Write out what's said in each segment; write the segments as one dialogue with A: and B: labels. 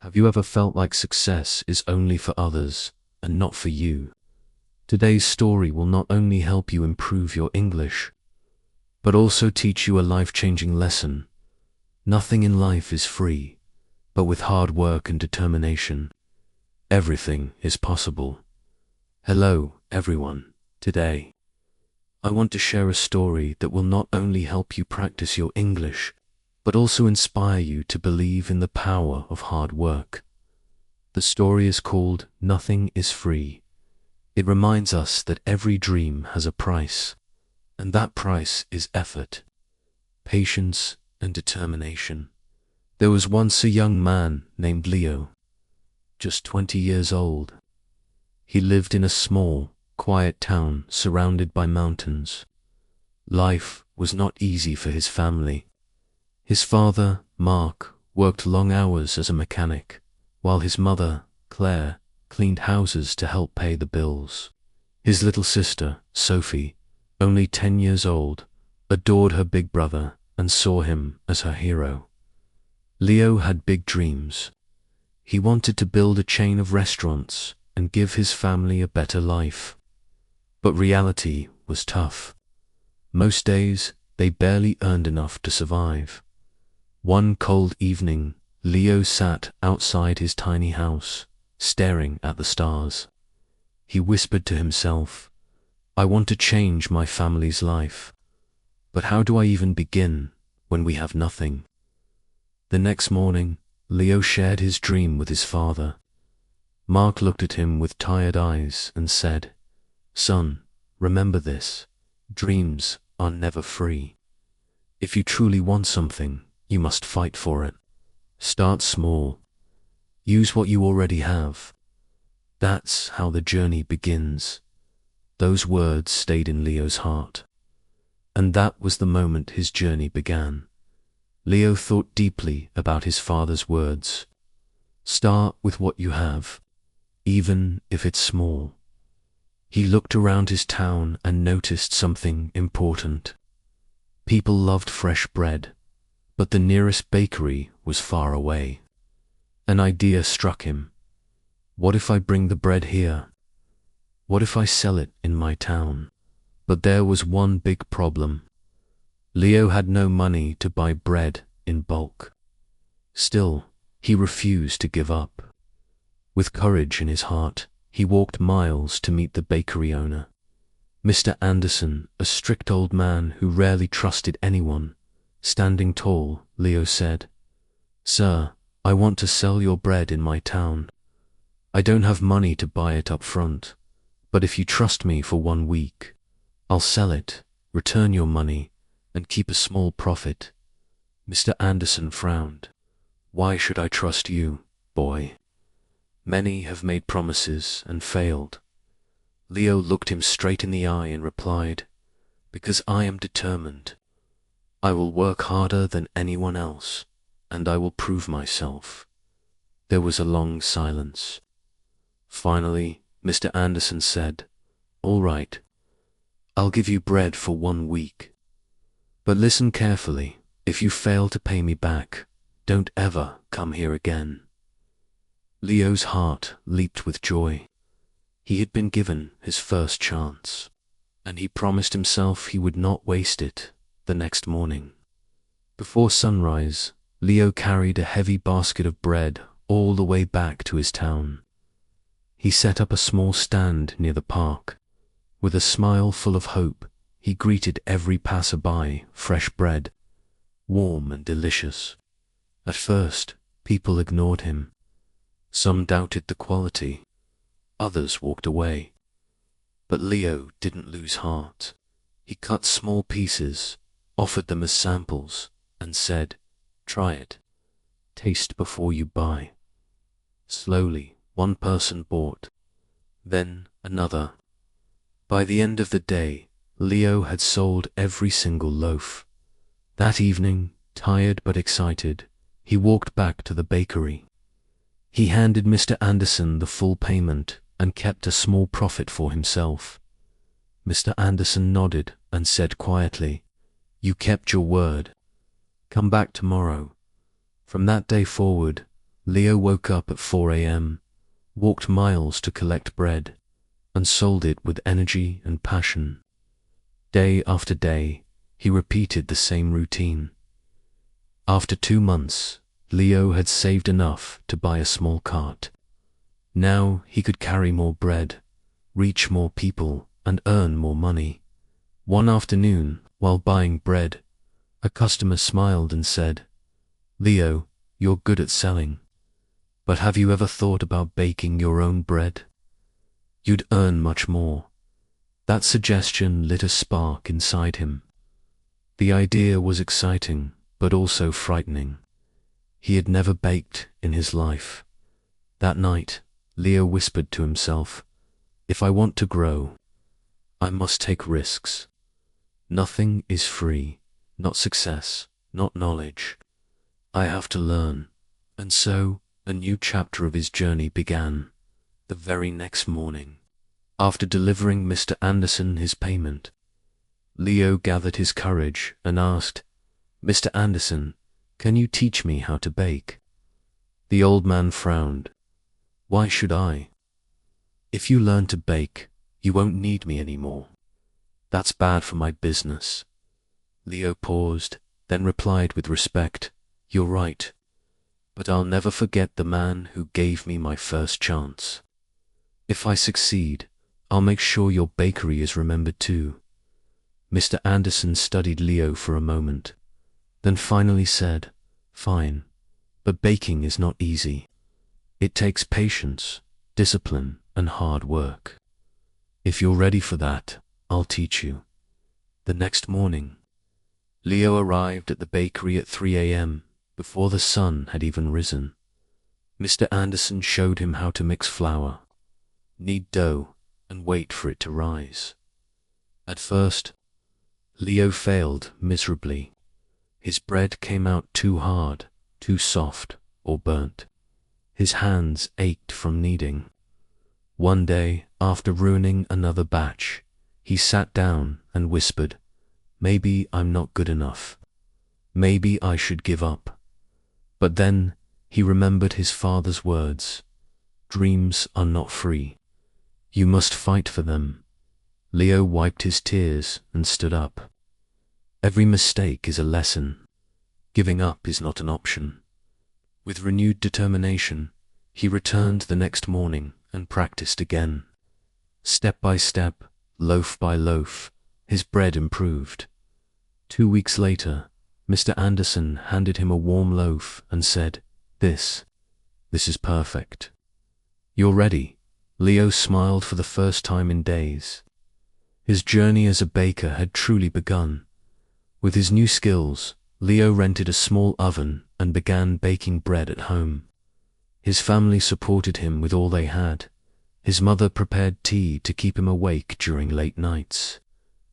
A: Have you ever felt like success is only for others and not for you? Today's story will not only help you improve your English, but also teach you a life-changing lesson. Nothing in life is free, but with hard work and determination, everything is possible. Hello, everyone. Today, I want to share a story that will not only help you practice your English, but also inspire you to believe in the power of hard work. The story is called Nothing is Free. It reminds us that every dream has a price, and that price is effort, patience, and determination. There was once a young man named Leo, just 20 years old. He lived in a small, quiet town surrounded by mountains. Life was not easy for his family. His father, Mark, worked long hours as a mechanic, while his mother, Claire, cleaned houses to help pay the bills. His little sister, Sophie, only 10 years old, adored her big brother and saw him as her hero. Leo had big dreams. He wanted to build a chain of restaurants and give his family a better life. But reality was tough. Most days, they barely earned enough to survive. One cold evening, Leo sat outside his tiny house, staring at the stars. He whispered to himself, "I want to change my family's life. But how do I even begin when we have nothing?" The next morning, Leo shared his dream with his father. Mark looked at him with tired eyes and said, "Son, remember this. Dreams are never free. If you truly want something, you must fight for it. Start small. Use what you already have. That's how the journey begins." Those words stayed in Leo's heart. And that was the moment his journey began. Leo thought deeply about his father's words. Start with what you have, even if it's small. He looked around his town and noticed something important. People loved fresh bread, but the nearest bakery was far away. An idea struck him. What if I bring the bread here? What if I sell it in my town? But there was one big problem. Leo had no money to buy bread in bulk. Still, he refused to give up. With courage in his heart, he walked miles to meet the bakery owner. Mr. Anderson, a strict old man who rarely trusted anyone. Standing tall, Leo said, "Sir, I want to sell your bread in my town. I don't have money to buy it up front, but if you trust me for 1 week, I'll sell it, return your money, and keep a small profit." Mr. Anderson frowned. "Why should I trust you, boy? Many have made promises and failed." Leo looked him straight in the eye and replied, "Because I am determined. I will work harder than anyone else, and I will prove myself." There was a long silence. Finally, Mr. Anderson said, "All right, I'll give you bread for 1 week. But listen carefully. If you fail to pay me back, don't ever come here again." Leo's heart leaped with joy. He had been given his first chance, and he promised himself he would not waste it. The next morning, before sunrise, Leo carried a heavy basket of bread all the way back to his town. He set up a small stand near the park. With a smile full of hope, he greeted every passerby. Fresh bread, warm and delicious. At first, people ignored him. Some doubted the quality. Others walked away. But Leo didn't lose heart. He cut small pieces, offered them as samples, and said, "Try it. Taste before you buy." Slowly, one person bought, then another. By the end of the day, Leo had sold every single loaf. That evening, tired but excited, he walked back to the bakery. He handed Mr. Anderson the full payment and kept a small profit for himself. Mr. Anderson nodded and said quietly, "You kept your word. Come back tomorrow." From that day forward, Leo woke up at 4 a.m., walked miles to collect bread, and sold it with energy and passion. Day after day, he repeated the same routine. After 2 months, Leo had saved enough to buy a small cart. Now he could carry more bread, reach more people, and earn more money. One afternoon, while buying bread, a customer smiled and said, "Leo, you're good at selling, but have you ever thought about baking your own bread? You'd earn much more." That suggestion lit a spark inside him. The idea was exciting, but also frightening. He had never baked in his life. That night, Leo whispered to himself, "If I want to grow, I must take risks. Nothing is free, not success, not knowledge. I have to learn." And so, a new chapter of his journey began. The very next morning, after delivering Mr. Anderson his payment, Leo gathered his courage and asked, "Mr. Anderson, can you teach me how to bake?" The old man frowned. "Why should I? If you learn to bake, you won't need me anymore. That's bad for my business." Leo paused, then replied with respect, "You're right, but I'll never forget the man who gave me my first chance. If I succeed, I'll make sure your bakery is remembered too." Mr. Anderson studied Leo for a moment, then finally said, "Fine, but baking is not easy. It takes patience, discipline, and hard work. If you're ready for that, I'll teach you." The next morning, Leo arrived at the bakery at 3 a.m., before the sun had even risen. Mr. Anderson showed him how to mix flour, knead dough, and wait for it to rise. At first, Leo failed miserably. His bread came out too hard, too soft, or burnt. His hands ached from kneading. One day, after ruining another batch, he sat down and whispered, "Maybe I'm not good enough. Maybe I should give up." But then he remembered his father's words, "Dreams are not free. You must fight for them." Leo wiped his tears and stood up. Every mistake is a lesson. Giving up is not an option. With renewed determination, he returned the next morning and practiced again. Step by step, loaf by loaf, his bread improved. 2 weeks later, Mr. Anderson handed him a warm loaf and said, This is perfect. You're ready." Leo smiled for the first time in days. His journey as a baker had truly begun. With his new skills, Leo rented a small oven and began baking bread at home. His family supported him with all they had. His mother prepared tea to keep him awake during late nights,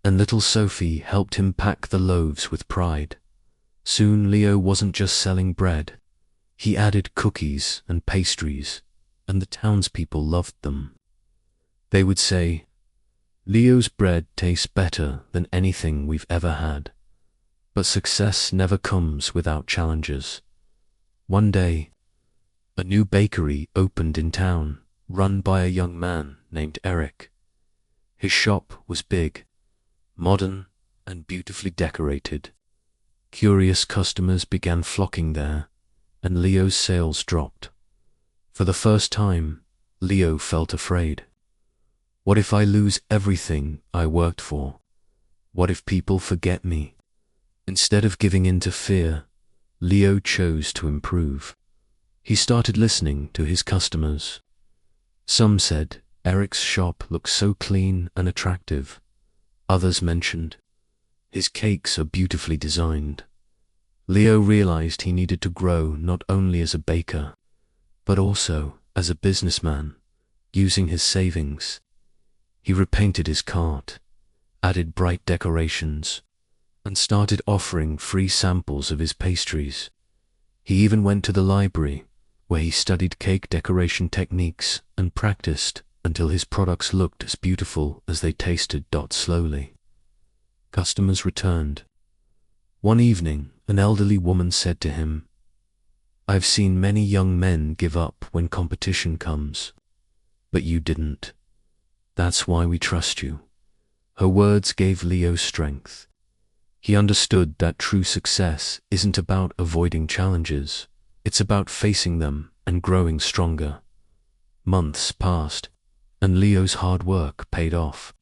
A: and little Sophie helped him pack the loaves with pride. Soon Leo wasn't just selling bread. He added cookies and pastries, and the townspeople loved them. They would say, "Leo's bread tastes better than anything we've ever had." But success never comes without challenges. One day, a new bakery opened in town, run by a young man named Eric. His shop was big, modern, and beautifully decorated. Curious customers began flocking there, and Leo's sales dropped. For the first time, Leo felt afraid. What if I lose everything I worked for? What if people forget me? Instead of giving in to fear, Leo chose to improve. He started listening to his customers. Some said, "Eric's shop looks so clean and attractive." Others mentioned, "His cakes are beautifully designed." Leo realized he needed to grow not only as a baker, but also as a businessman, using his savings. He repainted his cart, added bright decorations, and started offering free samples of his pastries. He even went to the library, where he studied cake decoration techniques and practiced until his products looked as beautiful as they tasted. Slowly, customers returned. One evening, an elderly woman said to him, I've seen many young men give up when competition comes, but you didn't. That's why we trust you." Her words gave Leo strength. He understood that true success isn't about avoiding challenges, it's about facing them and growing stronger. Months passed, and Leo's hard work paid off.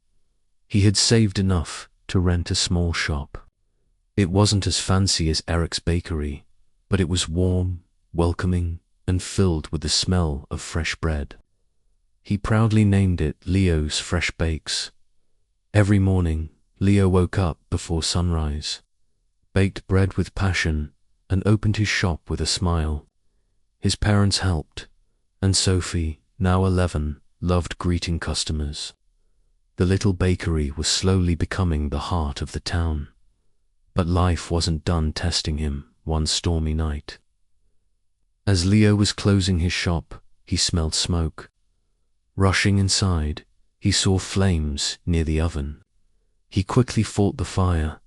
A: He had saved enough to rent a small shop. It wasn't as fancy as Eric's bakery, but it was warm, welcoming, and filled with the smell of fresh bread. He proudly named it Leo's Fresh Bakes. Every morning, Leo woke up before sunrise, baked bread with passion, and opened his shop with a smile. His parents helped, and Sophie, now 11, loved greeting customers. The little bakery was slowly becoming the heart of the town. But life wasn't done testing him one stormy night. As Leo was closing his shop, he smelled smoke. Rushing inside, he saw flames near the oven. He quickly fought the fire,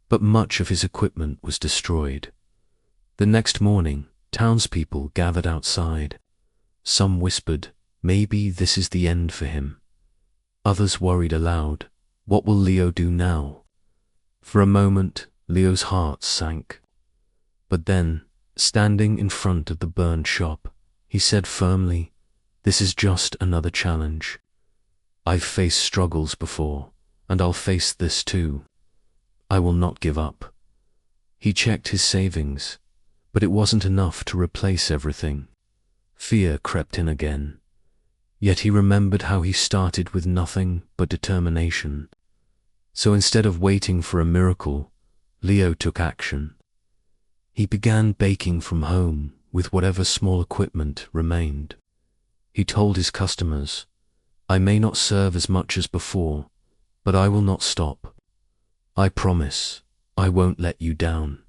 A: but much of his equipment was destroyed. The next morning, townspeople gathered outside. Some whispered, maybe this is the end for him. Others worried aloud, what will Leo do now? For a moment, Leo's heart sank. But then, standing in front of the burned shop, he said firmly, "This is just another challenge. I've faced struggles before, and I'll face this too. I will not give up." He checked his savings, but it wasn't enough to replace everything. Fear crept in again. Yet he remembered how he started with nothing but determination. So instead of waiting for a miracle, Leo took action. He began baking from home with whatever small equipment remained. He told his customers, "I may not serve as much as before, but I will not stop. I promise, I won't let you down."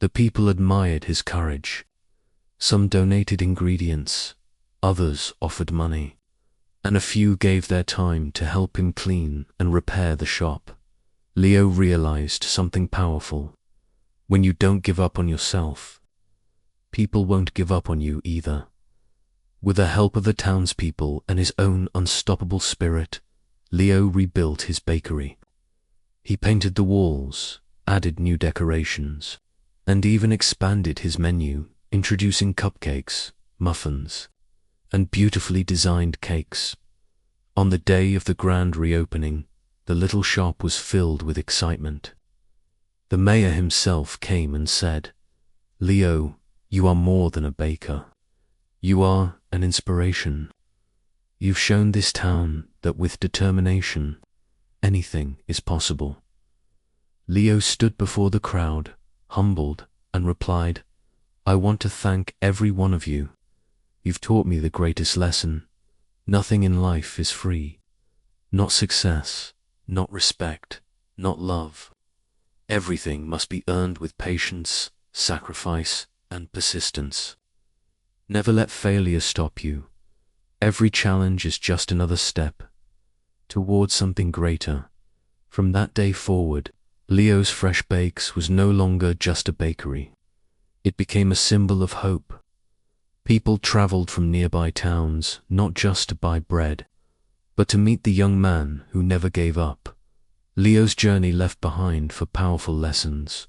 A: The people admired his courage. Some donated ingredients, others offered money, and a few gave their time to help him clean and repair the shop. Leo realized something powerful. When you don't give up on yourself, people won't give up on you either. With the help of the townspeople and his own unstoppable spirit, Leo rebuilt his bakery. He painted the walls, added new decorations, and even expanded his menu, introducing cupcakes, muffins, and beautifully designed cakes. On the day of the grand reopening, the little shop was filled with excitement. The mayor himself came and said, "Leo, you are more than a baker. You are an inspiration. You've shown this town that with determination, anything is possible." Leo stood before the crowd, humbled, and replied, "I want to thank every one of you. You've taught me the greatest lesson. Nothing in life is free. Not success, not respect, not love. Everything must be earned with patience, sacrifice, and persistence. Never let failure stop you. Every challenge is just another step towards something greater." From that day forward, Leo's Fresh Bakes was no longer just a bakery. It became a symbol of hope. People traveled from nearby towns not just to buy bread, but to meet the young man who never gave up. Leo's journey left behind for powerful lessons.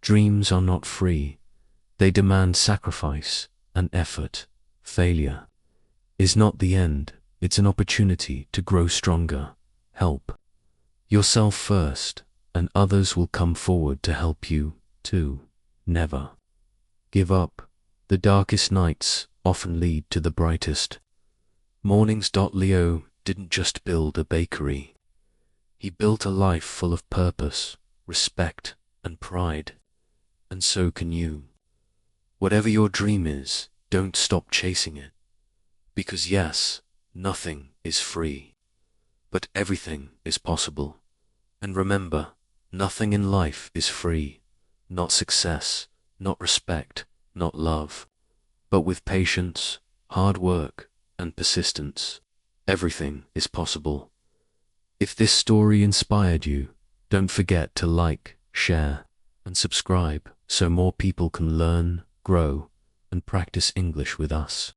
A: Dreams are not free. They demand sacrifice and effort. Failure is not the end. It's an opportunity to grow stronger. Help yourself first, and others will come forward to help you too. Never give up. The darkest nights often lead to the brightest mornings. Leo didn't just build a bakery. He built a life full of purpose, respect, and pride. And so can you. Whatever your dream is, don't stop chasing it. Because yes, nothing is free, but everything is possible. And remember, nothing in life is free. Not success, not respect, not love. But with patience, hard work, and persistence, everything is possible. If this story inspired you, don't forget to like, share, and subscribe so more people can learn, grow, and practice English with us.